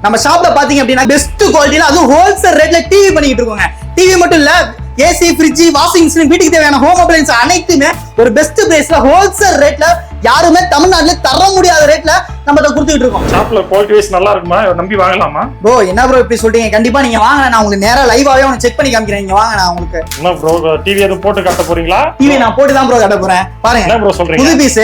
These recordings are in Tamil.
நம்ம ஷாப்ல பாத்தீங்க அப்படின்னா பெஸ்ட் குவாலிட்டில அதுவும் ஹோல்சேல் ரேட்ல டிவி பண்ணிட்டு இருக்கோங்க. டிவி மட்டும் இல்ல, ஏசி, ஃப்ரிட்ஜ், வாஷிங் மிஷின், வீட்டுக்கு தேவையான ஹோம் அப்ளையன்ஸ் அனைத்துமே ஒரு பெஸ்ட் பிரைஸ்ல ஹோல்சேல் ரேட்ல யாருமே தமிழ்நாட்டுல தர முடியாத ரேட்ல நம்ம கொடுத்துட்டு இருக்கோம். ஷாப்ல குவாலிட்டி வைஸ் நல்லா இருக்குமா, நம்பி வாங்கலாமா? ப்ரோ என்ன ப்ரோ இப்படி சொல்றீங்க? கண்டிப்பா நீங்க வாங்க, நான் உங்களுக்கு நேரா லைவாவே செக் பண்ணி காமிக்கிறேன். நீங்க வாங்க, நான் உங்களுக்கு என்ன ப்ரோ டிவி எதுவும் போட்டு காட்ட போறீங்களா? டிவி நான் போட்டு தான் ப்ரோ காட்ட போறேன். பாருங்க என்ன ப்ரோ சொல்றீங்க? புது பீஸ்.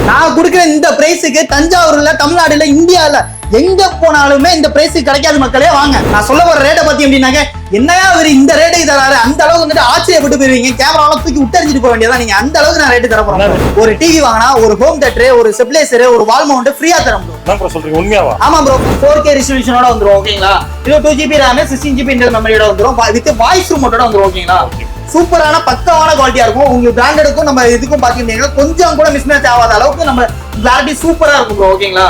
நான் கொடுக்குற இந்த பிரைஸுக்கு தஞ்சாவூர்ல, தமிழ்நாடுல, இந்தியால எங்க போனாலுமே இந்த பிரைஸுக்கு கிடைக்காத மக்களே வாங்க. நான் சொல்ல போற ரேட்டை பத்தி அப்படின்னாக்க என்னையா இவர் இந்த ரேட்டை தராரு, அந்த அளவுக்கு வந்துட்டு ஆச்சரியப்பட்டு போயிருவீங்க. கேமராலாம் தூக்கி விட்டறிஞ்சிட்டு போக வேண்டியதான். நீங்க அந்த அளவுக்கு நான் ரேட்டு தர போறேன். ஒரு டிவி வாங்கினா ஒரு ஹோம் தியேட்டர், ஒரு ஸ்டெபிலைசர், ஒரு வால் மவுண்ட் ஃப்ரீயா தரோம் ப்ரோ. என்ன ப்ரோ சொல்றீங்க? உண்மையாவா? ஆமா ப்ரோ, 4K ரெசல்யூஷனோட வந்துரும். ஓகேங்களா? இது 2GB RAM, 16GB இன்டர்னல் மெமரியோட வந்துரும். வித் வாய்ஸ் ரிமோட்டோட வந்துரும். ஓகேங்களா? சூப்பரான பக்காவான குவாலிட்டியா இருக்கும். உங்களுக்கு பிராண்டடுக்கும் நம்ம இதுக்கும் பாத்தீங்கன்னா கொஞ்சம் கூட மிஸ்மேட்ச் ஆகாத அளவுக்கு நம்ம கிளாரிட்டி சூப்பரா இருக்கும் ப்ரோ. ஓகேங்களா?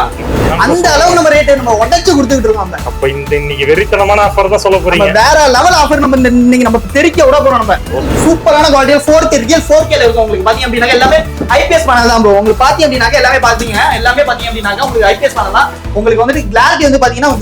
அந்த அளவு நம்ம ரேட் நம்ம உடைச்சு கொடுத்துட்டு இருக்கோம். அப்ப இந்த இன்னைக்கு வெறித்தனமான ஆஃபர் தான் சொல்ல போறீங்க. வேற லெவல் ஆஃபர் நம்ம இன்னைக்கு நம்ம தெரிக்க விட போறோம். நம்ம சூப்பரான குவாலிட்டியா 4K ரியல் 4K ல இருக்கும். உங்களுக்கு பாத்தீங்க அப்படின்னா எல்லாமே ஐபிஎஸ் பேனல் தான் ப்ரோ. உங்களுக்கு பாத்தீங்க அப்படின்னா எல்லாமே பாத்தீங்க அப்படின்னா உங்களுக்கு ஐபிஎஸ் பேனல் தான். உங்களுக்கு வந்துட்டு கிளாரிட்டி வந்து பாத்தீங்கன்னா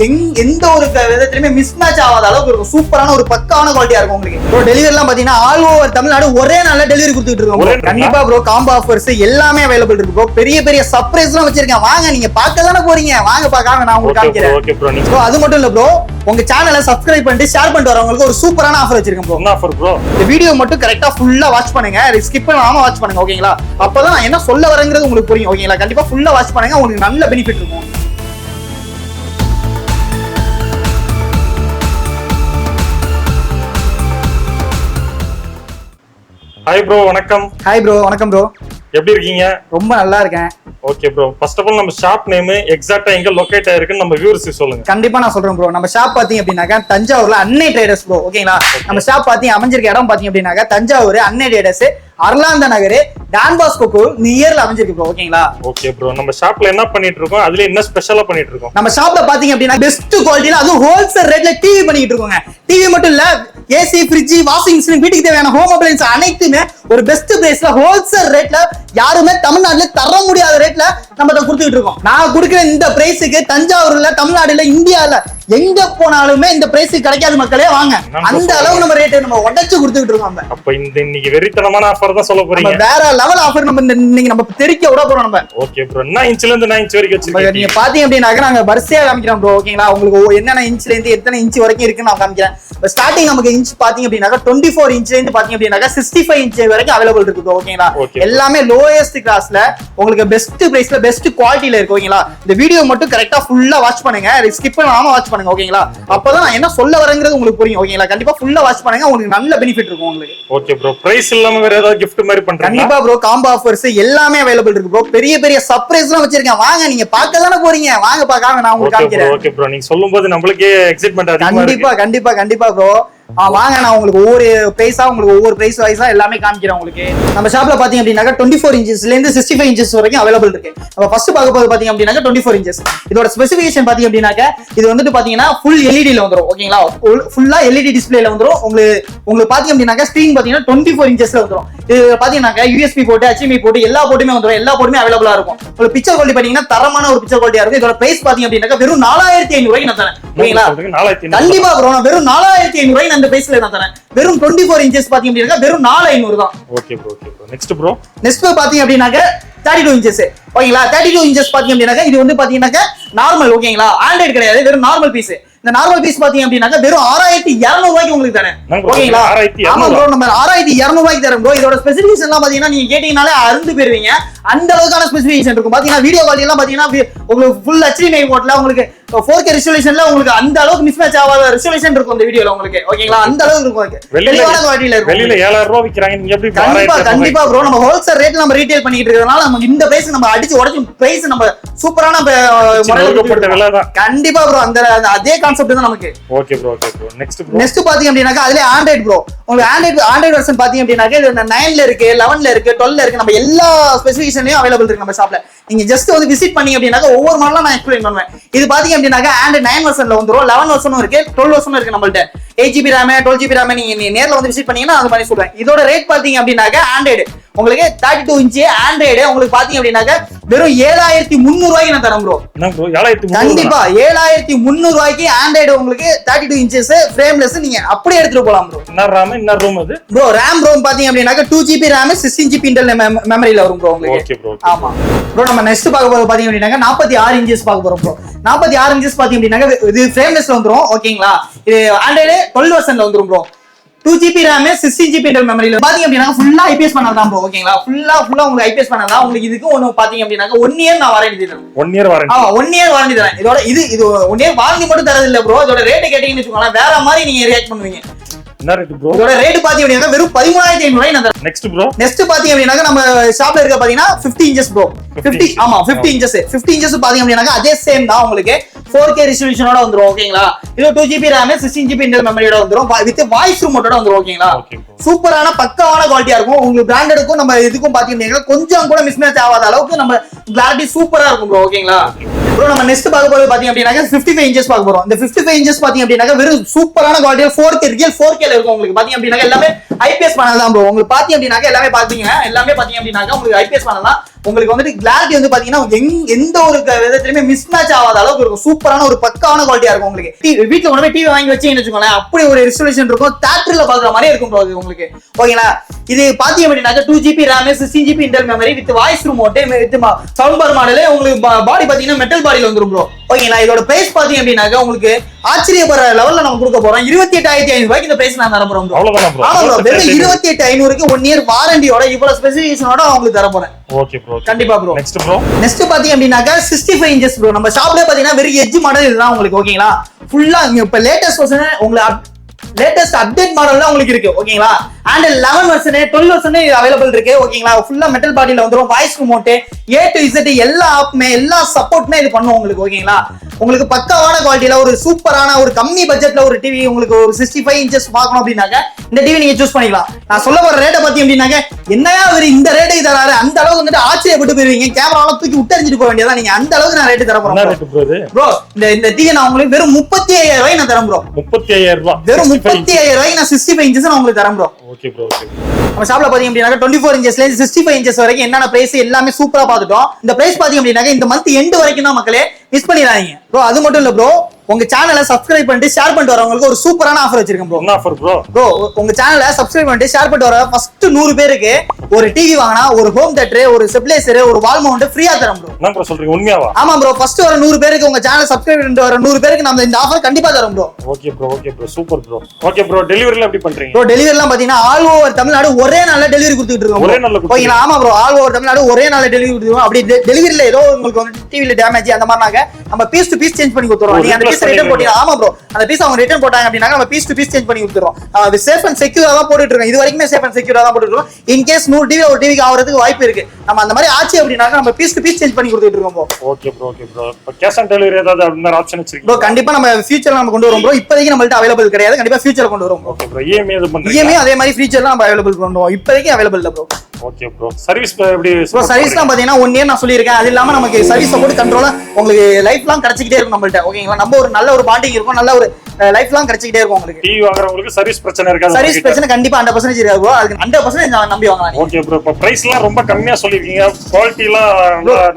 எந்த ஒரு விதத்திலுமே மிஸ்மேட்ச் ஆகாத அளவுக்கு இருக்கும். சூப்பரான ஒரு பக்காவான குவாலிட்டியா இருக்கும். உங்களுக்கு ப்ரோ டெலிவரி எல்லாம் பாத்தீங்கன்னா ஆல் ஓவர் தமிழ்நாடு ஒரே நாள்ல டெலிவரி கொடுத்துட்டு இருக்கோம். கண்டிப்பா ப்ரோ காம்போ ஆஃபர்ஸ் எல்லாமே அவைலபிள் இருக்கு ப்ரோ. பெரிய பெரிய சர்ப்ரைஸ் எல்லாம் வச்சிருக்கேன். வாங்க, நீங்க பார்க்க தானே போறீங்க. வாங்க பாக்காம நான் உங்களுக்கு காமிக்கிறேன். Okay bro. ப்ரோ அது மட்டும் இல்ல ப்ரோ, உங்க சேனலை சப்ஸ்கிரைப் பண்ணிட்டு ஷேர் பண்ணிட்டு வரவங்களுக்கு ஒரு சூப்பரான ஆஃபர் வச்சிருக்கேன் ப்ரோ. என்ன ஆஃபர் ப்ரோ? இந்த வீடியோ மட்டும் கரெக்ட்டா ஃபுல்லா வாட்ச் பண்ணுங்க. ஸ்கிப் பண்ணாம வாட்ச் பண்ணுங்க. ஓகேங்களா? அப்பதான் நான் என்ன சொல்ல வரேங்கிறது உங்களுக்கு புரியும். ஓகேங்களா? கண்டிப்பா ஃபுல்லா வாட்ச் பண்ணுங்க. உங்களுக்கு நல்ல பெனிஃபிட் இருக்கும். ஹாய் ப்ரோ, வணக்கம். ஹாய் ப்ரோ, வணக்கம் ப்ரோ. எப்படி இருக்கீங்க? ரொம்ப நல்லா இருக்கேன். Okay bro, first of all நம்ம ஷாப் நேம் எக்ஸாக்ட்டா எங்க லொகேட் ஆயிருக்குன்னு நம்ம வியூவர்ஸ் சொல்லுங்க. கண்டிப்பா நான் சொல்றேன் ப்ரோ. நம்ம ஷாப் பாத்தீங்க அப்படின்னாக்க தஞ்சாவூர்ல அன்னை ட்ரேடர்ஸ் ப்ரோ. ஓகேங்களா? நம்ம ஷாப் பாத்தீங்க அமைஞ்சிருக்க இடம் பாத்தீங்க அப்படின்னாக்க தஞ்சாவூர் அன்னை ட்ரேடர்ஸ், அர்லாந்த நகர், டான் பாஸ்கோ நியர்ல அமைஞ்சிருக்கு ப்ரோ. ஓகேங்களா? ஓகே ப்ரோ, நம்ம ஷாப்ல என்ன பண்ணிட்டு இருக்கோம், அதுல என்ன ஸ்பெஷலா பண்ணிட்டு இருக்கோம்? நம்ம ஷாப்ல பாத்தீங்க அப்படின்னா பெஸ்ட் குவாலிட்டில அதுவும் ஹோல்சேல் ரேட்ல டிவி பண்ணிட்டு இருக்கோங்க. டிவி மட்டும் இல்ல, ஏசி, ஃப்ரிட்ஜ், வாஷிங் மிஷின், வீட்டுக்கு தேவையான ஹோம் அப்ளையன்ஸ் அனைத்துமே ஒரு பெஸ்ட் பிரைஸ்ல ஹோல்சேல் ரேட்ல யாருமே தமிழ்நாட்டுல தர முடியாத ரேட்ல நம்ம கொடுத்துட்டு இருக்கோம். நான் கொடுக்குற இந்த பிரைஸுக்கு தஞ்சாவூர்ல, தமிழ்நாடுல, இந்தியால எங்க போனாலுமே இந்த பிரைஸுக்கு கிடைக்காத மக்களே வாங்க. அந்த அளவு நம்ம ரேட் நம்ம உடைச்சு கொடுத்துட்டு இருக்கோம். அப்ப இந்த இன்னைக்கு வெறித்தனமான ஆஃபர் தான் சொல்ல போறீங்க. வேற லெவல் ஆஃபர் நம்ம இன்னைக்கு நம்ம தெரிக்க விட போறோம். நம்ம ஓகே ப்ரோ, என்ன இன்ச்ல இருந்து 9 இன்ச் வரைக்கும் வச்சிருக்கீங்க? நீங்க பாத்தீங்க அப்படின்னாக்க நாங்க வரிசையா காமிக்கிறோம் ப்ரோ. ஓகேங்களா? உங்களுக்கு என்னென்ன இன்ச்ல இருந்து எத்தனை இன்ச் வரைக்கும் இருக்குன்னு நான் காமிக்கிறேன். ஸ்டார்டிங் நமக்கு இன்ச் பாத்தீங்க அப்படின்னாக்க 24 இன்ச்ல இருந்து பாத்தீங்க அப்படின்னாக்க 65 இன்ச் வரைக்கும் அவைலபிள் இருக்கு ப்ரோ. ஓகேங்களா? எல்லாமே லோயஸ்ட் கிளாஸ்ல உங்களுக்கு பெஸ்ட் பிரைஸ்ல பெஸ்ட் குவாலிட்டில இருக்கு. ஓகேங்களா? இந்த வீடியோ மட்டும் கரெக்ட்டா ஃபுல்லா வாட்ச் பண்ணுங்க. ஸ்கிப் பண்ணாம வாட்ச் பண்ணுங்க. ஓகேங்களா? அப்பதான் நான் என்ன சொல்ல வரேங்கிறது உங்களுக்கு புரியும். ஓகேங்களா? கண்டிப்பா ஃபுல்லா வாட்ச் பண்ணுங்க. உங்களுக்கு நல்ல பெனிஃபிட் இருக்கும் உங்களுக்கு. ஓகே ப்ரோ, பிரைஸ் இல்லாம வேற ஏதாவது gift மாதிரி பண்றீங்க? கண்டிப்பா ப்ரோ, காம்போ ஆஃபர்ஸ் எல்லாமே அவைலபிள் இருக்கு ப்ரோ. பெரிய பெரிய சர்ப்ரைஸ் எல்லாம் வச்சிருக்கேன். வாங்க, நீங்க பார்க்க தானே போறீங்க. வாங்க பாக்காம நான் உங்களுக்கு காமிக்கிறேன். ஓகே ப்ரோ, நீங்க சொல்லும்போது நம்மளுக்கே எக்ஸைட்மென்ட் அதிகமா இருக்கு. கண்டிப்பா ப்ரோ. வாங்க, நான் உங்களுக்கு ஒவ்வொரு பிரைஸா உங்களுக்கு ஒவ்வொரு பிரைஸ் வைஸா எல்லாமே காமிக்கிறேன் உங்களுக்கு. நம்ம ஷாப்ல பாத்தீங்க அப்படின்னாக்க 24 இன்ச்சஸ்ல இருந்து 65 இன்ச்சஸ் வரைக்கும் அவைலபிள் இருக்கு. நம்ம ஃபர்ஸ்ட் பார்க்க போது பாத்தீங்க அப்படின்னாக்க 24 இன்ச்சஸ். இதோட ஸ்பெசிஃபிகேஷன் பாத்தீங்க அப்படின்னாக்க இது வந்துட்டு பாத்தீங்கன்னா ஃபுல் எல்இடில வந்துரும். ஓகேங்களா? ஃபுல்லா எல்இடி டிஸ்ப்ளேல வந்துரும். உங்களுக்கு பாத்தீங்க அப்படின்னாக்க ஸ்கிரீன் பாத்தீங்கன்னா 24 இன்ச்சஸ்ல வந்துரும். இது பாத்தீங்கன்னாக்க யூஎஸ்பி போட்டு, HDMI போட்டு எல்லா போட்டுமே வந்துரும். எல்லா போட்டுமே அவைலபிளா இருக்கும். உங்களுக்கு பிக்சர் குவாலிட்டி பாத்தீங்கன்னா தரமான ஒரு பிக்சர் குவாலிட்டியா இருக்கும். இதோட பிரைஸ் பாத்தீங்க அப்படின்னாக்க வெறும் 4500 ரூபாய்க்கு நான் தரேன். ஓகேங்களா? கண்டிப்பா ப்ரோ, நான் வெறும் 4500 ரூபாய்க்கு அந்த பிரைஸ்ல நான் தரேன். வெறும் 24 இன்ச்சஸ் பாத்தீங்க அப்படின்னா வெறும் 4500 தான். Okay bro. Next bro, next பாத்தீங்க அப்படின்னாக்க 32 இன்ச்சஸ். ஓகேங்களா? 32 இன்ச்சஸ் பாத்தீங்க அப்படின்னாக்க இது வந்து பாத்தீங்கன்னாக்க நார்மல். ஓகேங்களா? ஆண்ட்ராய்டு கிடையாது, வெறும் நார்மல் பீஸ். இந்த நார்மல் பீஸ் பாத்தீங்க அப்படின்னாக்க வெறும் 6200 ரூபாய்க்கு உங்களுக்கு தரேன். ஓகேங்களா? ஆமா ப்ரோ, நம்ம 6200 ரூபாய்க்கு தரேன் ப்ரோ. இதோட ஸ்பெசிஃபிகேஷன் எல்லாம் பாத்தீங்கன்னா நீங்க கேட்டீங்கனாலே அருந்து போயிருவீங்க. அந்த அளவுக்கான ஸ்பெசிஃபிகேஷன் இருக்கும். பாத்தீங்கன்னா வீடியோ குவாலிட்டி எல்லாம் பாத்தீங்கன்னா உங்களுக்கு ஃபுல் HDMI போட்ல உங்களுக்கு 4K ரெசல்யூஷன்ல உங்களுக்கு அந்த அளவுக்கு மிஸ்மேட்ச் ஆகாத ரெசல்யூஷன் இருக்கும் இந்த வீடியோல உங்களுக்கு. ஓகேங்களா? அந்த அளவுக்கு இருக்கும். தெளிவான குவாலிட்டில இருக்கும். வெளியில 7000 ரூபாய் விக்கிறாங்க, நீங்க எப்படி? கண்டிப்பா ப்ரோ, நம்ம ஹோல்சேல் ரேட்ல நம்ம ரீட்டைல் பண்ணிட்டு இருக்கறதுனால நமக்கு இந்த பிரைஸ் நம்ம அடிச்சு உடைச்சு பிரைஸ் நம்ம சூப்பரான முறையில. கண்டிப்பா ப்ரோ, அந்த அதே கான்செப்ட் தான் நமக்கு. Okay bro. நெக்ஸ்ட் பாத்தீங்க அப்படின்னாக்க அதுல ஆண்ட்ராய்டு ப்ரோ. உங்களுக்கு ஆண்ட்ராய்டு வெர்ஷன் பாத்தீங்க அப்படின்னாக்க இது 9ல இருக்கு, 11ல இருக்கு, 12ல இருக்கு. நம்ம எல்லா ஸ்பெசிஃபிகேஷன்லயும் அவைலபிள் இருக்கு நம்ம ஷாப்ல. நீங்க ஜஸ்ட் வந்து விசிட் பண்ணீங்க அப்படின்னாக்க ஒவ்வொரு மாடலா நான் எக்ஸ்பிளைன் பண்ணுவேன். இது பாத்தீங்க அப்படின்னாக்க ஆண்ட்ராய்டு 9 வெர்ஷன்ல வந்துரும், 11 வெர்ஷனும் இருக்கு, 12 வெர்ஷனும் இருக்கு நம்மள்ட்ட. 8GB RAM 12GB RAM நீங்க நேர்ல வந்து விசிட் பண்ணீங்கன்னா அது மாதிரி சொல்றேன். இதோட ரேட் பாத்தீங்க அப்படின்னாக்க ஆண்ட்ராய்டு உங்களுக்கு 32 இன்ச் ஆண்ட்ராய்டு உங்களுக்கு பாத்தீங்க அப்படின்னாக்க வெறும் 7300 ரூபாய்க்கு நான் தரேன் ப்ரோ. கண்டிப்பா 7300 ரூபாய்க்கு ஆண்ட்ராய்டு உங்களுக்கு 32 இன்ச்சஸ் ஃப்ரேம்லெஸ் நீங்க அப்படியே எடுத்துட்டு போலாம் ப்ரோ. என்ன ரோம் அது ப்ரோ? RAM ரோம் பாத்தீங்க அப்படின்னாக்க 2GB RAM 16GB இன்டர்னல் மெமரியில வரும் ப்ரோ உங்களுக்கு. Okay bro. ஆமா ப்ரோ. நம்ம நெக்ஸ்ட் பார்க்க போறது பாத்தீங்க அப்படின்னாக்க 46 இன்ச்சஸ் பார்க்க போறோம் ப்ரோ. 46 இன்ச்சஸ் பாத்தீங்க அப்படின்னாக்க இது ஃப்ரேம்லெஸ்ல வந்துரும். ஓகேங்களா? இது ஆண்ட்ராய்டு 12 வெர்ஷன்ல வந்துரும் bro. 2GB RAM 16GB internal மெமரியில பாத்தீங்க அப்படின்னா ஃபுல்லா ஐபிஎஸ் பேனல் தான் ப்ரோ. ஓகேங்களா? ஃபுல்லா உங்களுக்கு ஐபிஎஸ் பேனல் தான். உங்களுக்கு இதுக்கு ஒன்னு பாத்தீங்க அப்படின்னாக்க 1 இயர் நான் வாரண்டி தரேன். 1 இயர் வாரண்டி. 1 இயர் வாரண்டி தரேன். இதோட இது 1 இயர் வாரண்டி மட்டும் தரது இல்ல ப்ரோ. இதோட ரேட் கேட்டீங்கன்னு வெச்சுக்கோங்க வேற மாதிரி நீங்க ரியாக்ட் பண்ணுவீங்க. என்ன ரேட் ப்ரோ? இதோட ரேட் பாத்தீங்க அப்படின்னா வெறும் 13500 ரூபாய் நான் தரேன். Next bro. நெக்ஸ்ட் பாத்தீங்க அப்படின்னா நம்ம ஷாப்ல இருக்க பாத்தீங்கன்னா 50 இன்ச்சஸ் ப்ரோ. 50 ஆமா 50 இன்ச்சஸ். 50 இன்ச்சஸ் பாத்தீங்க அப்படின்னா அதே சேம் தான் உங்களுக்கு 4K ரெசல்யூஷனோட வந்துரும். ஓகேங்களா? இது 2GB RAM 16GB இன்டர்னல் மெமரியோட வந்துரும் வித் வாய்ஸ் ரிமோட்டோட வந்துரும். ஓகேங்களா? சூப்பரான பக்காவான குவாலிட்டியா இருக்கும். உங்களுக்கு பிராண்டடுக்கும் நம்ம இதுக்கும் பாத்தீங்கன்னா கொஞ்சம் கூட மிஸ்மேட்ச் ஆகாத அளவுக்கு நம்ம கிளாரிட்டி சூப்பரா இருக்கும் ப்ரோ. ஓகேங்களா? ப்ரோ நம்ம நெக்ஸ்ட் பார்க்க போறது பாத்தீங்க அப்படின்னா 55 இன்ச்சஸ் பார்க்க போறோம். இந்த 55 இன்ச்சஸ் பாத்தீங்க அப்படின்னா வெறும் சூப்பரான குவாலிட்டியா 4K ரியல் 4K ல இருக்கும். உங்களுக்கு பாத்தீங்க அப்படின்னா எல்லாமே ஐபிஎஸ் பேனல் தான் ப்ரோ. உங்களுக்கு பாத்தீங்க அப்படின்னா எல்லாமே பாத்தீங்க அப்படின்னா உங்களுக்கு ஐபிஎஸ் பேனல் தான். உங்களுக்கு வந்துட்டு கிளாரிட்டி வந்து பாத்தீங்கன்னா எந்த ஒரு விதத்திலுமே மிஸ்மேட்ச் ஆகாத அளவுக்கு இருக்கும். சூப்பரான ஒரு பக்காவான குவாலிட்டியா இருக்கும். உங்களுக்கு வீட்டுல கொண்டு போய் டிவி வாங்கி வச்சீங்கன்னு வச்சுக்கோங்களேன் அப்படி ஒரு ரெசல்யூஷன் இருக்கும். தியேட்டர்ல பாக்குற மாதிரி இருக்கும் ப்ரோ உங்களுக்கு. ஓகேங்களா? இது பாத்தீங்க அப்படின்னா 2GB RAM 16GB internal memory with voice remote with sound bar model. உங்களுக்கு பாடி பாத்தீங்கன்னா மெட்டல் பாடியில வந்துரும் ப்ரோ. ஓகேங்களா? இதோட பிரைஸ் பாத்தீங்க அப்படின்னா உங்களுக்கு ஆச்சரியப்படுற லெவல்ல நம்ம கொடுக்க போறோம். 28500 ரூபாய்க்கு இந்த பிரைஸ் நான் தர போறோம் ப்ரோ. ஆமா ப்ரோ. வெறும் 28500க்கு 1 இயர் வாரண்டியோட இவ்வளவு ஸ்பெசிஃபிகேஷனோட உங்களுக்கு தர போறேன். Okay bro. கண்டிப்பா ப்ரோ. Next bro. நெக்ஸ்ட் பாத்தீங்க அப்படின்னாக்க 65 இன்ச்சஸ் ப்ரோ. நம்ம ஷாப்ல பாத்தீங்கன்னா வெறும் எட்ஜ் மாடல் இதுதான் உங்களுக்கு. ஓகேங்களா? ஃபுல்லா இப்ப லேட்டஸ்ட் வெர்ஷன் உங்களுக்கு லேட்டஸ்ட் அப்டேட் மாடல் தான் உங்களுக்கு இருக்கு. ஓகேங்களா? அண்ட் 11 வெர்ஷன் 12 வெர்ஷன் அவைலபிள் இருக்கு. ஓகேங்களா? ஃபுல்லா மெட்டல் பாடியில வந்துரும். Voice remote A to Z எல்லா ஆப்மே எல்லா சப்போர்ட்மே இது பண்ணும் உங்களுக்கு. ஓகேங்களா? உங்களுக்கு பக்காவான குவாலிட்டியில ஒரு சூப்பரான ஒரு கம்மி பட்ஜெட்ல ஒரு டிவி உங்களுக்கு ஒரு 65 இன்ச்சஸ் பார்க்கணும் அப்படின்னாக்க இந்த டிவி நீங்க சூஸ் பண்ணிக்கலாம். நான் சொல்ல போற ரேட்டை பத்தி அப்படின்னாக்க என்னையா ஒரு இந்த ரேட்டுக்கு தராரு அந்த அளவுக்கு வந்துட்டு ஆச்சரியப்பட்டு போயிருவீங்க. கேமராவெல்லாம் தூக்கி விட்டறிஞ்சிட்டு போக வேண்டியதான். நீங்க அந்த அளவுக்கு நான் ரேட்டு தர போறேன் ப்ரோ. இந்த டிவி நான் உங்களுக்கு வெறும் 35000 ரூபாய் நான் தரேன் ப்ரோ. 35000 ரூபாய். வெறும் 35000 ரூபாய்க்கு நான் 65 இன்ச்சஸ் நான் உங்களுக்கு தரேன் ப்ரோ. Okay bro. நம்ம ஷாப்ல பாத்தீங்க அப்படின்னா 24 இன்ச்சஸ்ல இருந்து 65 இன்ச்சஸ் வரைக்கும் என்னென்ன பிரைஸ் எல்லாமே சூப்பரா பாத்துட்டோம். இந்த பிரைஸ் பாத்தீங்க அப்படின்னா இந்த மந்த் எண்ட் வரைக்கும் தான் மக்களே மிஸ் பண்ணிடாதீங்க ப்ரோ. அது மட்டும் இல்ல ப்ரோ உங்க சேனலை சப்ஸ்கிரைப் பண்ணிட்டு ஷேர் பண்ணிட்டு வரவங்களுக்கு ஒரு சூப்பரான ஆஃபர் வச்சிருக்கேன் ப்ரோ. என்ன ஆஃபர் ப்ரோ? ப்ரோ உங்க சேனலை சப்ஸ்கிரைப் பண்ணிட்டு ஷேர் பண்ணிட்டு வர ஃபர்ஸ்ட் 100 பேருக்கு ஒரு டிவி வாங்கினா ஒரு ஹோம் தியேட்டர் ஒரு ஸ்டெபிலைசர் ஒரு வால் மவுண்ட் ஃப்ரீயா தரோம் ப்ரோ. என்ன ப்ரோ சொல்றீங்க? உண்மையாவா? ஆமா ப்ரோ. ஃபர்ஸ்ட் வர 100 பேருக்கு உங்க சேனலை சப்ஸ்கிரைப் பண்ணிட்டு வர 100 பேருக்கு நம்ம இந்த ஆஃபர் கண்டிப்பா தரோம் bro. Okay bro. Okay bro. Super bro. Okay bro. டெலிவரில எப்படி பண்றீங்க ப்ரோ? டெலிவரிலாம் பாத்தீங்கன்னா ஆல் ஓவர் தமிழ்நாடு ஒரே நாள்ல டெலிவரி கொடுத்துட்டு இருக்கோம். ஒரே நாள்ல ஓகேங்களா? ஆமா ப்ரோ. ஆல் ஓவர் தமிழ்நாடு ஒரே நாள்ல டெலிவரி கொடுத்துருவோம். அப்படி டெலிவரில ஏதோ உங்களுக்கு வந்து டிவில டேமேஜ் அந்த மாதிரினாக்க நம்ம பீஸ் டு பீஸ் சேஞ்ச் பண்ணி கொடுத்துறோம். நீங்க அந்த பீஸ் ரிட்டர்ன் போட்டீங்க. ஆமா ப்ரோ. அந்த பீஸ் அவங்க ரிட்டர்ன் போட்டாங்க அப்படின்னா நம்ம பீஸ் டு பீஸ் சேஞ்ச் பண்ணி கொடுத்துறோம். அது சேஃப் அண்ட் செக்யூரா தான் போட்டுட்டு இருக்கோம். இது வரைக்குமே சேஃப் அண்ட் செக்யூரா தான் போட்டுட்டு இருக்கோம். இன் கேஸ் 100 டிவி ஒரு டிவிக்கு ஆவறதுக்கு வாய்ப்பு இருக்கு. நம்ம அந்த மாதிரி ஆச்சு அப்படின்னா நம்ம பீஸ் டு பீஸ் சேஞ்ச் பண்ணி கொடுத்துட்டு இருக்கோம் bro. Okay bro. Okay bro. இப்போ கேஷ் ஆன் டெலிவரி ஏதாவது அந்த ஆப்ஷன் வச்சிருக்கீங்க ப்ரோ? கண்டிப்பா நம்ம ஃபியூச்சர்ல நம்ம கொண்டு வரோம் ப்ரோ. இப்போதைக்கு நம்மள்ட்ட அவைலபிள் கிடையாது. கண்டிப்பா ஃபியூச்சர்ல கொண்டு வரோம். Okay bro. இஎம்ஐ எது பண்றீங்க? இஎம்ஐ அதே மாதிரி ஃபியூச்சர்ல நம்ம அவைலபிள் பண்ணுவோம். இப்போதைக்கு அவைலபிள் இல்ல ப்ரோ. Okay bro. சர்வீஸ் எப்படி ப்ரோ? சர்வீஸ்லாம் பாத்தீங்கன்னா 1 இயர் நான் சொல்லியிருக்கேன். அது இல்லாம நமக்கு சர்வீஸ் சப்போர்ட் கண்ட்ரோலா உங்களுக்கு லைஃப் லாங் கிடைச்சிட்டே இருக்கும் நம்மள்ட்ட. ஓகேங்களா? நம்ம ஒரு நல்ல ஒரு பாண்டிங் இருக்கும். நல்ல ஒரு லைஃப் லாங் கிடைச்சிட்டே இருக்கும் உங்களுக்கு. டிவி வாங்குறவங்களுக்கு சர்வீஸ் பிரச்சனை இருக்காது. சர்வீஸ் பிரச்சனை கண்டிப்பா 100% இருக்காது ப்ரோ. அதுக்கு 100% நான் நம்பி வாங்கலாம். Okay bro. இப்போ பிரைஸ்லாம் ரொம்ப கம்மியா சொல்லிருக்கீங்க. குவாலிட்டிலாம்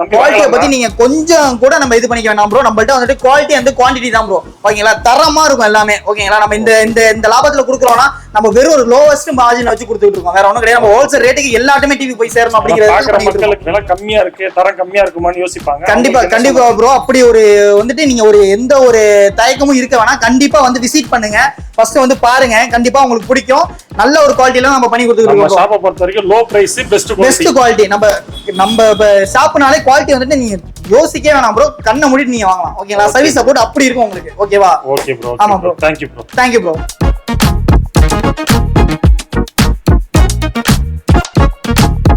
நம்பி குவாலிட்டியை பத்தி நீங்க கொஞ்சம் கூட நம்ம இது பண்ணிக்க வேண்டாம் ப்ரோ. நம்மள்ட்ட வந்துட்டு குவாலிட்டி அண்ட் குவாண்டிட்டி தான் ப்ரோ. ஓகேங்களா? தரமா இருக்கும் எல்லாமே. ஓகேங்களா? நம்ம இந்த லாபத்துல கொடுக்குறோம்னா நம்ம வெறும் ஒரு லோவஸ்ட் மார்ஜின் வச்சு கொடுத்துட்டு இருக்கோம். வேற ஒண்ணும் கிடையாது. நம்ம ஹோல்சேல் ரேட்டுக்கு எல்லாமே டிவி போய் சேரணும் அப்படிங்கிறது மக்களுக்கு விலை கம்மியா இருக்கு தரம் கம்மியா இருக்குமான்னு யோசிப்பாங்க. கண்டிப்பா ப்ரோ. அப்படி ஒரு வந்துட்டு நீங்க ஒரு எந்த ஒரு தயக்கமும் இருக்க வேணாம். கண்டிப்பா வந்து விசிட் பண்ணுங்க. ஃபர்ஸ்ட் வந்து பாருங்க. கண்டிப்பா உங்களுக்கு பிடிக்கும். நல்ல ஒரு குவாலிட்டில நம்ம பண்ணி கொடுத்துட்டு இருக்கோம். ஷாப்பை பொறுத்த வரைக்கும் லோ பிரைஸ் பெஸ்ட் குவாலிட்டி. நம்ம ஷாப்னாலே குவாலிட்டி வந்துட்டு நீங்க யோசிக்கவே வேணாம் ப்ரோ. கண்ணை மூடிட்டு நீங்க வாங்கலாம். ஓகேங்களா? சர்வீஸ் சப்போர்ட் அப்படி இருக்கும் உங்களுக்கு. ஓகேவா? Okay bro. ஆமா ப்ரோ. Thank you bro.